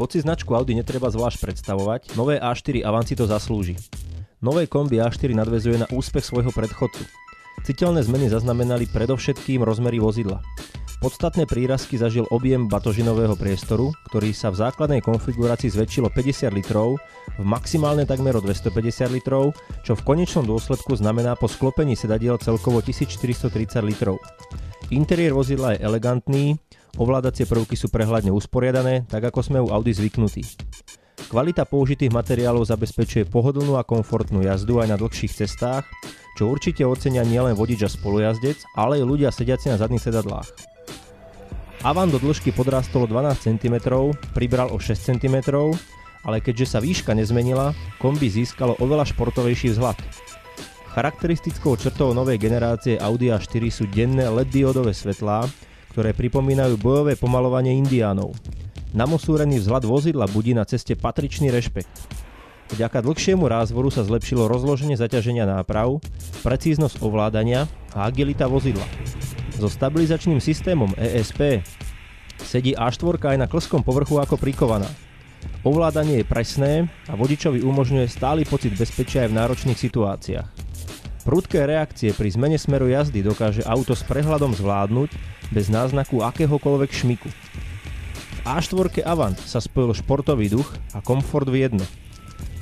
Hoci značku Audi netreba zvlášť predstavovať, nové A4 Avant si to zaslúži. Nové kombi A4 nadväzuje na úspech svojho predchodcu. Citeľné zmeny zaznamenali predovšetkým rozmery vozidla. Podstatné prírastky zažil objem batožinového priestoru, ktorý sa v základnej konfigurácii zväčšilo 50 litrov, v maximálne takmer o 250 litrov, čo v konečnom dôsledku znamená po sklopení sedadiel celkovo 1430 litrov. Interiér vozidla je elegantný, ovládacie prvky sú prehľadne usporiadané, tak ako sme u Audi zvyknutí. Kvalita použitých materiálov zabezpečuje pohodlnú a komfortnú jazdu aj na dlhších cestách, čo určite ocenia nielen vodič a spolujazdec, ale aj ľudia sediaci na zadných sedadlách. Avant do dĺžky podrástol o 12 cm, pribral o 6 cm, ale keďže sa výška nezmenila, kombi získalo oveľa športovejší vzhľad. Charakteristickou črtou novej generácie Audi A4 sú denné LED diódové svetlá, ktoré pripomínajú bojové pomalovanie indiánov. Namosúrený vzhľad vozidla budí na ceste patričný rešpekt. Vďaka dlhšiemu rázvoru sa zlepšilo rozloženie zaťaženia náprav, precíznosť ovládania a agilita vozidla. So stabilizačným systémom ESP sedí A4 aj na klskom povrchu ako prikovaná. Ovládanie je presné a vodičovi umožňuje stály pocit bezpečia aj v náročných situáciách. Prudké reakcie pri zmene smeru jazdy dokáže auto s prehľadom zvládnuť bez náznaku akéhokoľvek šmiku. V A4 Avant sa spojil športový duch a komfort v jedno.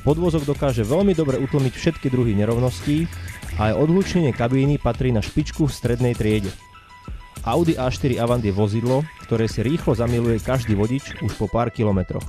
Podvozok dokáže veľmi dobre utlmiť všetky druhy nerovností a aj odhlučnenie kabíny patrí na špičku v strednej triede. Audi A4 Avant je vozidlo, ktoré si rýchlo zamiluje každý vodič už po pár kilometroch.